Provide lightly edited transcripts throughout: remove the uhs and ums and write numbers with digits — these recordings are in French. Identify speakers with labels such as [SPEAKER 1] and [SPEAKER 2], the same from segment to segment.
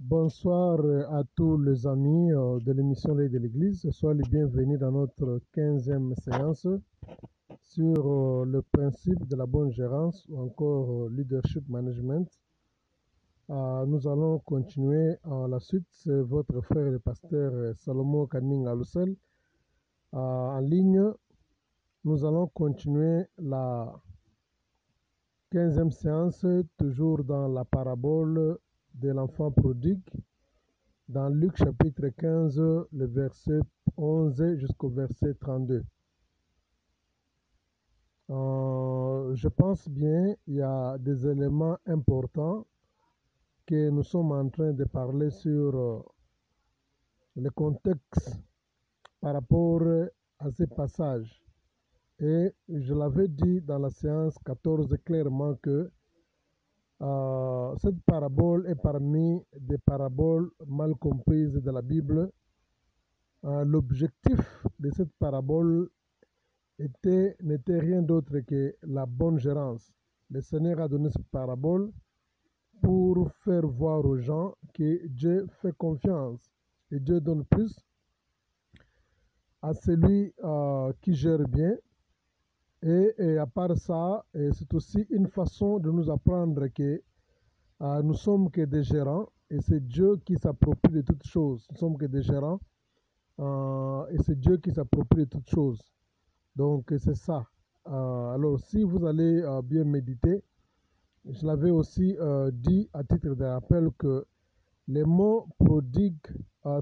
[SPEAKER 1] Bonsoir à tous les amis de l'émission L'œil de l'Église. Soyez les bienvenus dans notre 15e séance sur le principe de la bonne gérance ou encore leadership management. Nous allons continuer la suite. C'est votre frère le pasteur Salomon Kaning Aloussel en ligne. Nous allons continuer la 15e séance, toujours dans la parabole de l'enfant prodigue. Dans Luc chapitre 15, le verset 11 jusqu'au verset 32. Je pense bien, il y a des éléments importants que nous sommes en train de parler sur le contexte par rapport à ces passages. Et je l'avais dit dans la séance 14 clairement que cette parabole est parmi des paraboles mal comprises de la Bible. L'objectif de cette parabole n'était rien d'autre que la bonne gérance. Le Seigneur a donné cette parabole pour faire voir aux gens que Dieu fait confiance et Dieu donne plus à celui qui gère bien. Et à part ça, c'est aussi une façon de nous apprendre que nous sommes que des gérants et c'est Dieu qui s'approprie de toutes choses. Nous sommes que des gérants et c'est Dieu qui s'approprie de toutes choses. Donc c'est ça. Alors si vous allez bien méditer, je l'avais aussi dit à titre de rappel que les mots prodigue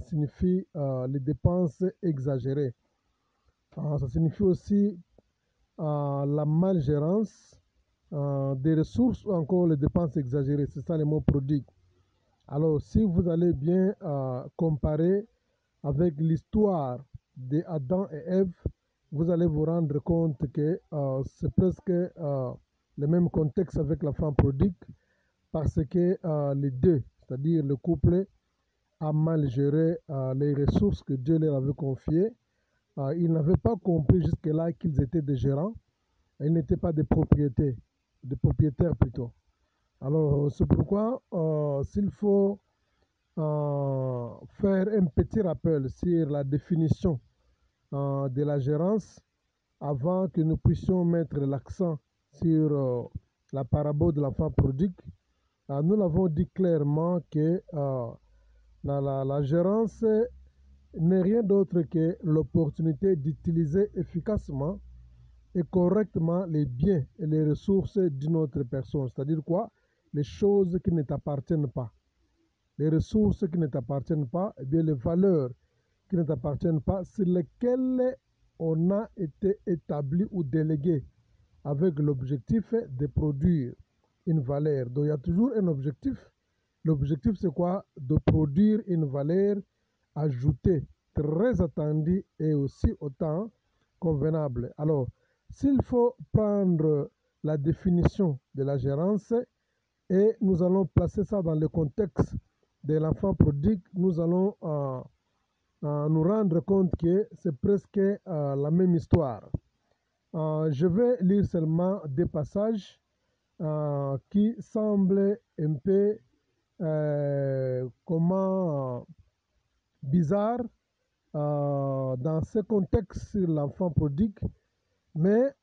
[SPEAKER 1] signifient les dépenses exagérées. Ça signifie aussi la malgérance des ressources ou encore les dépenses exagérées. C'est ça les mots prodigue. Alors si vous allez bien comparer avec l'histoire d'Adam et Ève, vous allez vous rendre compte que c'est presque le même contexte avec l'enfant prodigue parce que les deux, c'est-à-dire le couple, a mal géré les ressources que Dieu leur avait confiées. Ils n'avaient pas compris jusque-là qu'ils étaient des gérants. Ils n'étaient pas des propriétaires plutôt. Alors c'est pourquoi s'il faut faire un petit rappel sur la définition de la gérance avant que nous puissions mettre l'accent sur la parabole de l'enfant prodigue. Nous l'avons dit clairement que la gérance n'est rien d'autre que l'opportunité d'utiliser efficacement et correctement les biens et les ressources d'une autre personne. C'est-à-dire quoi? Les choses qui ne t'appartiennent pas. Les ressources qui ne t'appartiennent pas, eh bien les valeurs qui ne t'appartiennent pas, sur lesquelles on a été établi ou délégué avec l'objectif de produire une valeur. Donc il y a toujours un objectif. L'objectif c'est quoi? De produire une valeur ajoutée, très attendue et aussi autant convenable. Alors, s'il faut prendre la définition de la gérance et nous allons placer ça dans le contexte de l'enfant prodigue, nous allons nous rendre compte que c'est presque la même histoire. Je vais lire seulement des passages qui semblent un peu bizarres dans ce contexte sur l'enfant prodigue, mais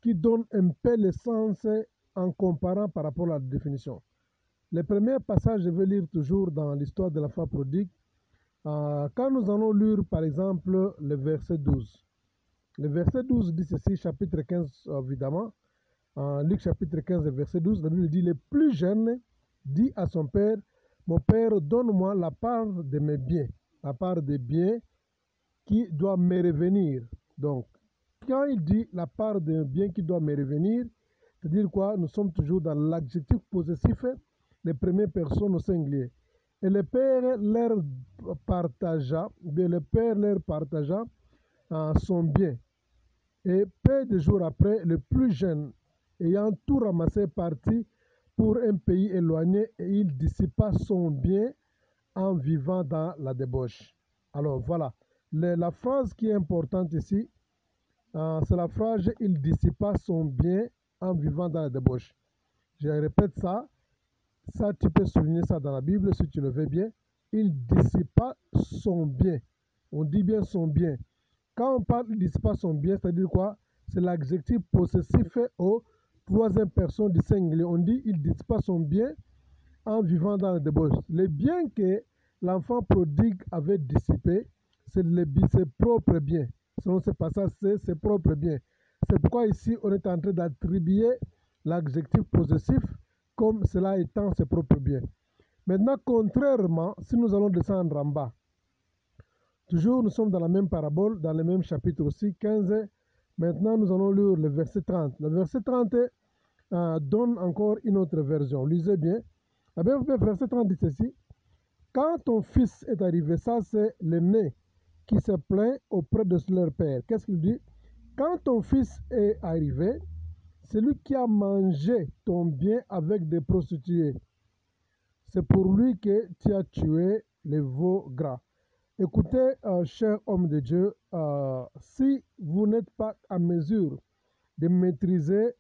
[SPEAKER 1] qui donnent un peu le sens en comparant par rapport à la définition. Le premier passage, je vais lire toujours dans l'histoire de l'enfant prodigue. Quand nous allons lire, par exemple, le verset 12. Le verset 12 dit ceci, chapitre 15, évidemment. Luc chapitre 15, verset 12, la Bible dit, le plus jeune dit à son père, mon père, donne-moi la part de mes biens, la part des biens qui doit me revenir. Donc, quand il dit la part des biens qui doit me revenir, c'est-à-dire quoi? Nous sommes toujours dans l'adjectif possessif, les premières personnes au singulier. Et le père leur partagea, son bien. Et peu de jours après, le plus jeune, ayant tout ramassé, partit pour un pays éloigné et il dissipa son bien en vivant dans la débauche. Alors voilà, la phrase qui est importante ici, c'est la phrase « il dissipa son bien en vivant dans la débauche ». Je répète ça. Ça, tu peux souligner ça dans la Bible si tu le veux bien. Il dissipa son bien. On dit bien son bien. Quand on parle, il dissipa son bien, c'est-à-dire quoi? C'est l'adjectif possessif fait au troisième personne du singulier. On dit il dissipa son bien en vivant dans la débauche. Les biens que l'enfant prodigue avait dissipés, c'est ses propres biens. Selon ce passage, c'est ses propres biens. C'est pourquoi ici, on est en train d'attribuer l'adjectif possessif comme cela étant ses propres biens. Maintenant, contrairement, si nous allons descendre en bas, toujours nous sommes dans la même parabole, dans le même chapitre aussi, 15. Maintenant, nous allons lire le verset 30. Le verset 30 donne encore une autre version. Lisez bien. Le verset 30 dit ceci. Quand ton fils est arrivé, ça c'est l'aîné qui se plaint auprès de leur père. Qu'est-ce qu'il dit? Quand ton fils est arrivé, celui qui a mangé ton bien avec des prostituées, c'est pour lui que tu as tué les veaux gras. Écoutez, cher homme de Dieu, si vous n'êtes pas à mesure de maîtriser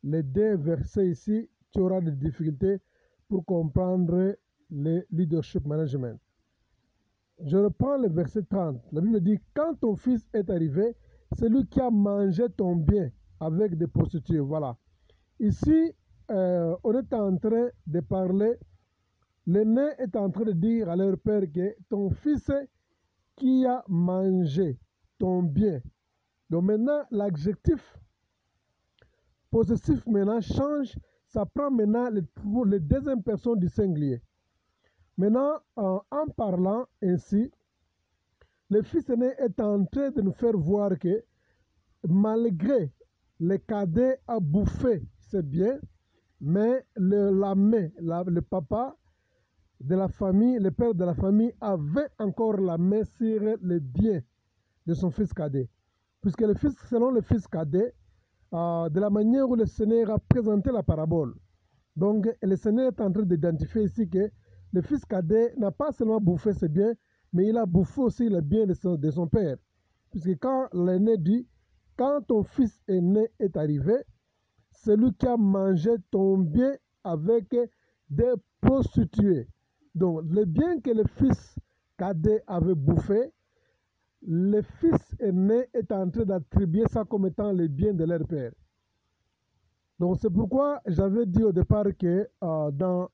[SPEAKER 1] les deux versets ici, tu auras des difficultés pour comprendre le leadership management. Je reprends le verset 30. La Bible dit, quand ton fils est arrivé, c'est lui qui a mangé ton bien avec des prostituées. Voilà. Ici, on est en train de parler, l'aîné est en train de dire à leur père que ton fils qui a mangé ton bien. Donc maintenant, l'adjectif possessif maintenant change, ça prend maintenant les deuxième personne du singulier. Maintenant, en parlant ainsi, le fils aîné est en train de nous faire voir que malgré le cadet a bouffé ses biens, mais le papa de la famille, le père de la famille avait encore la main sur les biens de son fils cadet. Puisque le fils, selon le fils cadet, de la manière où le Seigneur a présenté la parabole, donc le Seigneur est en train d'identifier ici que le fils cadet n'a pas seulement bouffé ses biens, mais il a bouffé aussi les biens de son père. Puisque quand l'aîné dit, quand ton fils aîné est arrivé, celui qui a mangé ton bien avec des prostituées. Donc, les biens que le fils cadet avait bouffé, le fils aîné est en train d'attribuer ça comme étant les biens de leur père. Donc, c'est pourquoi j'avais dit au départ que dans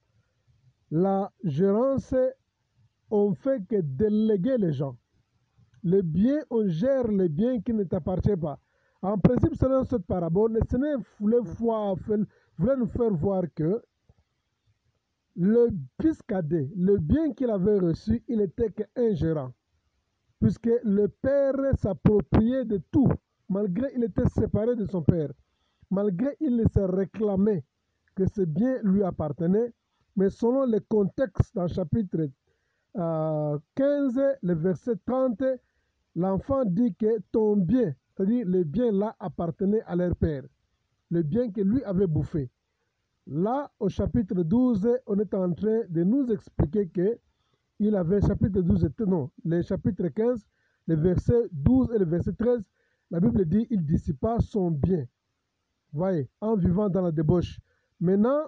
[SPEAKER 1] la gérance, on fait que déléguer les gens. Les biens, on gère les biens qui ne t'appartiennent pas. En principe, selon cette parabole, le Seigneur voulait nous faire voir que le fils cadet, le bien qu'il avait reçu, il était qu'un gérant. Puisque le père s'appropriait de tout, malgré qu'il était séparé de son père, malgré qu'il se réclamait que ce bien lui appartenait, mais selon le contexte dans le chapitre 15, le verset 30, l'enfant dit que ton bien, c'est-à-dire le bien là appartenait à leur père, le bien que lui avait bouffé. Là, au chapitre 12, on est en train de nous expliquer que il avait, chapitre 12, non, le chapitre 15, le verset 12 et le verset 13, la Bible dit il dissipa son bien. Voyez, en vivant dans la débauche. Maintenant,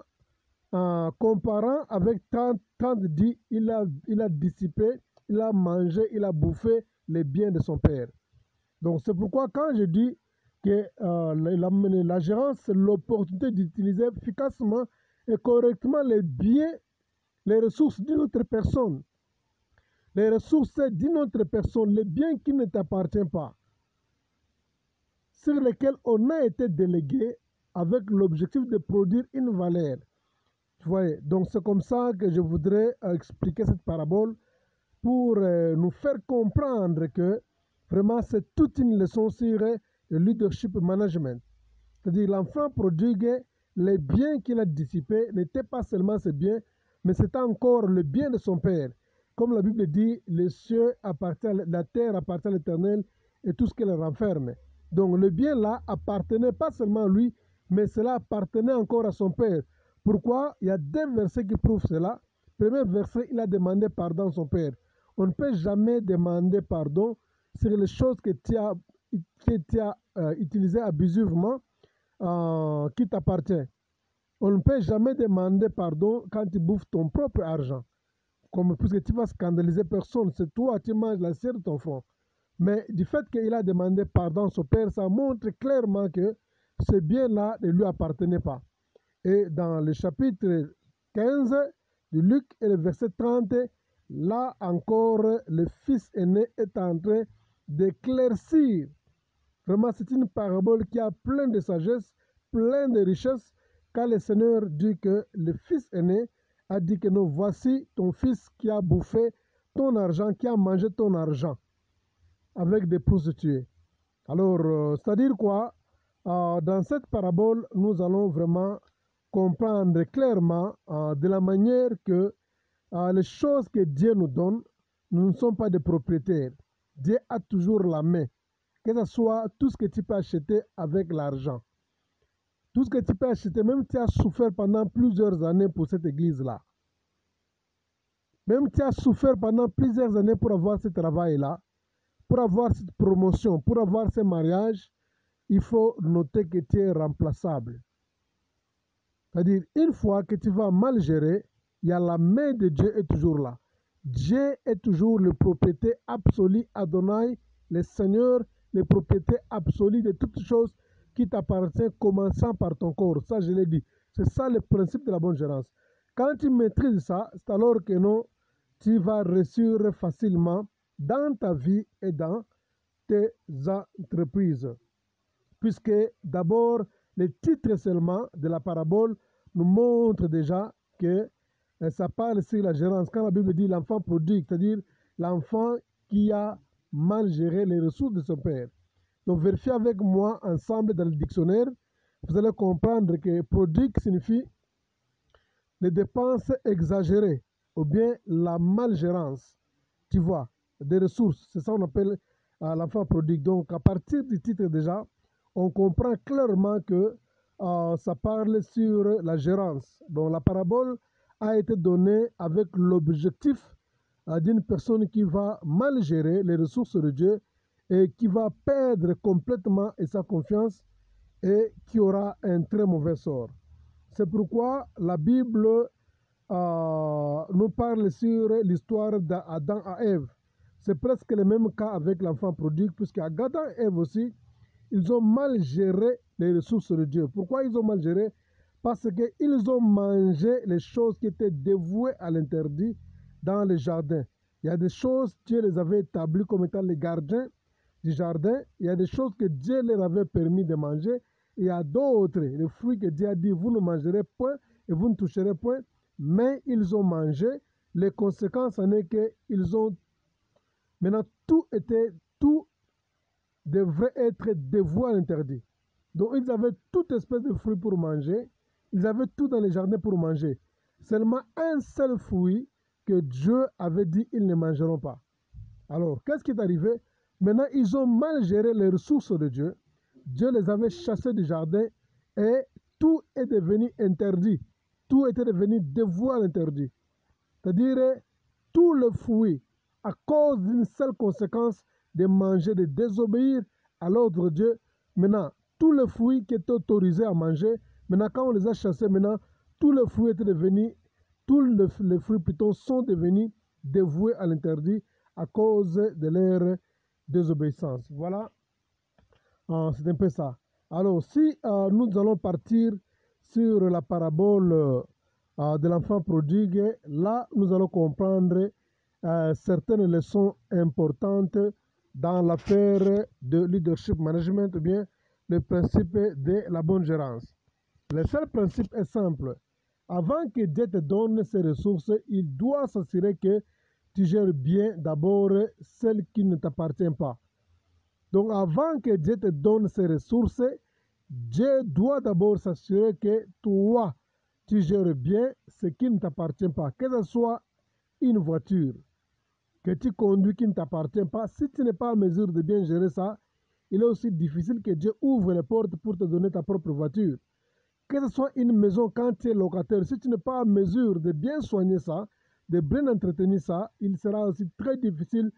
[SPEAKER 1] en comparant avec 30 dit il a dissipé, il a mangé, il a bouffé les biens de son père. Donc c'est pourquoi quand je dis que la gérance, c'est l'opportunité d'utiliser efficacement et correctement les biens, les ressources d'une autre personne. Les ressources d'une autre personne, les biens qui ne t'appartiennent pas, sur lesquels on a été délégué avec l'objectif de produire une valeur. Vous voyez, donc c'est comme ça que je voudrais expliquer cette parabole pour nous faire comprendre que vraiment c'est toute une leçon sur le leadership management. C'est-à-dire l'enfant prodigue, les biens qu'il a dissipés n'étaient pas seulement ses biens, mais c'était encore le bien de son père. Comme la Bible dit, les cieux appartiennent, la terre appartient à l'Éternel et tout ce qu'elle renferme. Donc le bien là appartenait pas seulement à lui, mais cela appartenait encore à son père. Pourquoi? Il y a deux versets qui prouvent cela. Premier verset, il a demandé pardon à son père. On ne peut jamais demander pardon sur les choses que tu as utilisées abusivement qui t'appartient. On ne peut jamais demander pardon quand tu bouffes ton propre argent. Comme, puisque tu vas scandaliser personne, c'est toi, tu manges la chair de ton front. Mais du fait qu'il a demandé pardon à son père, ça montre clairement que ce bien-là ne lui appartenait pas. Et dans le chapitre 15 de Luc et le verset 30, là encore, le fils aîné est en train d'éclaircir. Vraiment, c'est une parabole qui a plein de sagesse, plein de richesse, car le Seigneur dit que le fils aîné a dit que non, voici ton fils qui a bouffé ton argent, qui a mangé ton argent avec des prostituées. Alors, c'est-à-dire quoi? Dans cette parabole, nous allons vraiment comprendre clairement de la manière que les choses que Dieu nous donne, nous ne sommes pas des propriétaires. Dieu a toujours la main, que ce soit tout ce que tu peux acheter avec l'argent. Tout ce que tu peux acheter, même tu as souffert pendant plusieurs années pour cette église-là. Même tu as souffert pendant plusieurs années pour avoir ce travail-là, pour avoir cette promotion, pour avoir ce mariage, il faut noter que tu es remplaçable. C'est-à-dire, une fois que tu vas mal gérer, il y a la main de Dieu est toujours là. Dieu est toujours le propriétaire absolu, Adonai, le Seigneur, le propriétaire absolu de toutes choses qui t'appartiennent, commençant par ton corps. Ça, je l'ai dit. C'est ça le principe de la bonne gérance. Quand tu maîtrises ça, c'est alors que non, tu vas réussir facilement dans ta vie et dans tes entreprises. Puisque d'abord, le titre seulement de la parabole nous montre déjà que ça parle sur la gérance. Quand la Bible dit l'enfant prodigue, c'est-à-dire l'enfant qui a mal géré les ressources de son père. Donc vérifiez avec moi ensemble dans le dictionnaire, vous allez comprendre que prodigue signifie les dépenses exagérées ou bien la malgérance, tu vois, des ressources. C'est ça qu'on appelle l'enfant prodigue. Donc à partir du titre déjà, on comprend clairement que ça parle sur la gérance. Donc la parabole a été donnée avec l'objectif d'une personne qui va mal gérer les ressources de Dieu et qui va perdre complètement sa confiance et qui aura un très mauvais sort. C'est pourquoi la Bible nous parle sur l'histoire d'Adam à Ève. C'est presque le même cas avec l'enfant prodigue, puisque Adam et Ève aussi, ils ont mal géré les ressources de Dieu. Pourquoi ils ont mal géré? Parce qu'ils ont mangé les choses qui étaient dévouées à l'interdit dans le jardin. Il y a des choses, Dieu les avait établies comme étant les gardiens du jardin. Il y a des choses que Dieu leur avait permis de manger. Et il y a d'autres, les fruits que Dieu a dit, vous ne mangerez point et vous ne toucherez point. Mais ils ont mangé. Les conséquences en est qu'ils ont... Maintenant, tout devrait être dévoué à l'interdit. Donc, ils avaient toute espèce de fruits pour manger. Ils avaient tout dans les jardins pour manger. Seulement un seul fruit que Dieu avait dit ils ne mangeront pas. Alors, qu'est-ce qui est arrivé? Maintenant, ils ont mal géré les ressources de Dieu. Dieu les avait chassés du jardin et tout est devenu interdit. Tout était devenu dévoué à l'interdit. C'est-à-dire, tout le fruit, à cause d'une seule conséquence de manger, de désobéir à l'ordre de Dieu, maintenant, tous les fruits qui étaient autorisés à manger, maintenant, quand on les a chassés, maintenant, tous les fruits étaient devenus, tous les fruits plutôt sont devenus dévoués à l'interdit à cause de leur désobéissance. Voilà, c'est un peu ça. Alors, si nous allons partir sur la parabole de l'enfant prodigue, là, nous allons comprendre certaines leçons importantes dans l'affaire de leadership management ou bien le principe de la bonne gérance. Le seul principe est simple. Avant que Dieu te donne ses ressources, il doit s'assurer que tu gères bien d'abord celles qui ne t'appartiennent pas. Donc avant que Dieu te donne ses ressources, Dieu doit d'abord s'assurer que toi, tu gères bien ce qui ne t'appartient pas. Que ce soit une voiture que tu conduis qui ne t'appartient pas, si tu n'es pas en mesure de bien gérer ça, il est aussi difficile que Dieu ouvre les portes pour te donner ta propre voiture. Que ce soit une maison quand tu es locataire, si tu n'es pas en mesure de bien soigner ça, de bien entretenir ça, il sera aussi très difficile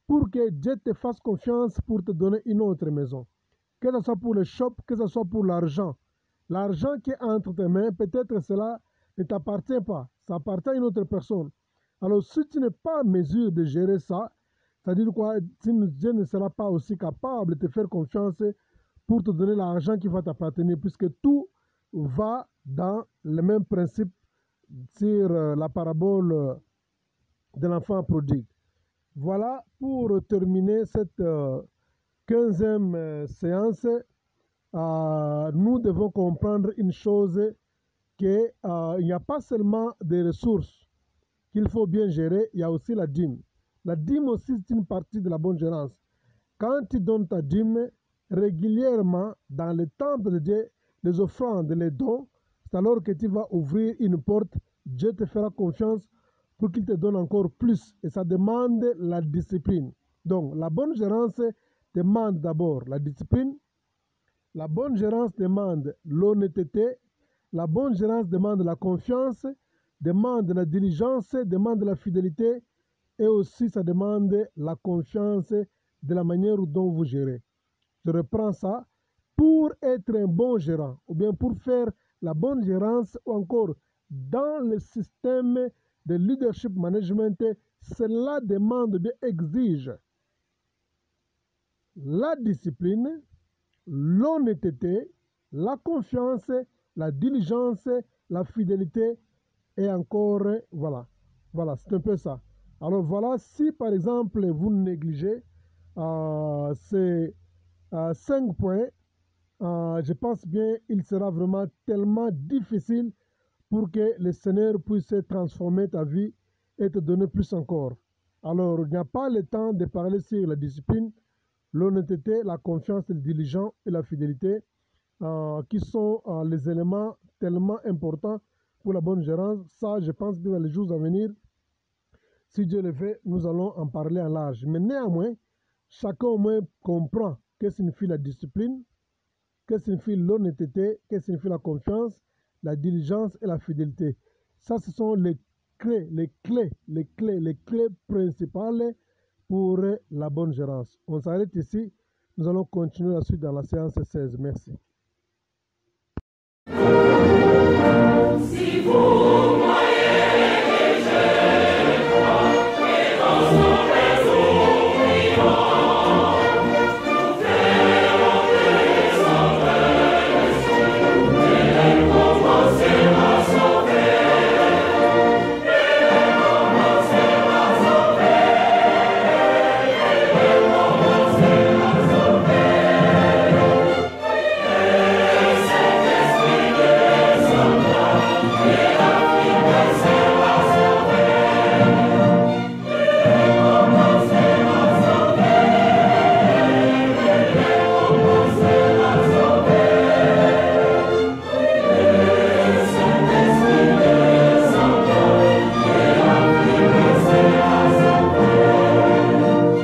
[SPEAKER 1] pour que Dieu te fasse confiance pour te donner une autre maison. Que ce soit pour le shop, que ce soit pour l'argent. L'argent qui est entre tes mains, peut-être cela ne t'appartient pas, ça appartient à une autre personne. Alors si tu n'es pas en mesure de gérer ça, c'est-à-dire quoi, Dieu ne sera pas aussi capable de te faire confiance pour te donner l'argent qui va t'appartenir, puisque tout va dans le même principe sur la parabole de l'enfant prodigue. Voilà pour terminer cette 15e séance. Nous devons comprendre une chose, qu'il n'y a pas seulement des ressources qu'il faut bien gérer, il y a aussi la dîme. La dîme aussi, c'est une partie de la bonne gérance. Quand tu donnes ta dîme régulièrement dans le temple de Dieu, les offrandes, les dons, c'est alors que tu vas ouvrir une porte, Dieu te fera confiance pour qu'il te donne encore plus. Et ça demande la discipline. Donc, la bonne gérance demande d'abord la discipline. La bonne gérance demande l'honnêteté. La bonne gérance demande la confiance, demande la diligence, demande la fidélité et aussi ça demande la confiance de la manière dont vous gérez. Je reprends ça. Pour être un bon gérant ou bien pour faire la bonne gérance ou encore dans le système de leadership management, cela demande, bien exige la discipline, l'honnêteté, la confiance, la diligence, la fidélité et encore, voilà. Voilà, c'est un peu ça. Alors voilà, si par exemple vous négligez ces 5 points, je pense bien il sera vraiment tellement difficile pour que le Seigneur puisse transformer ta vie et te donner plus encore. Alors, il n'y a pas le temps de parler sur la discipline, l'honnêteté, la confiance, le diligent et la fidélité, qui sont les éléments tellement importants pour la bonne gérance. Ça, je pense que dans les jours à venir, si Dieu le fait, nous allons en parler en large. Mais néanmoins, chacun au moins comprend que signifie la discipline, que signifie l'honnêteté, que signifie la confiance, la diligence et la fidélité. Ça, ce sont les clés principales pour la bonne gérance. On s'arrête ici. Nous allons continuer la suite dans la séance 16. Merci. Si vous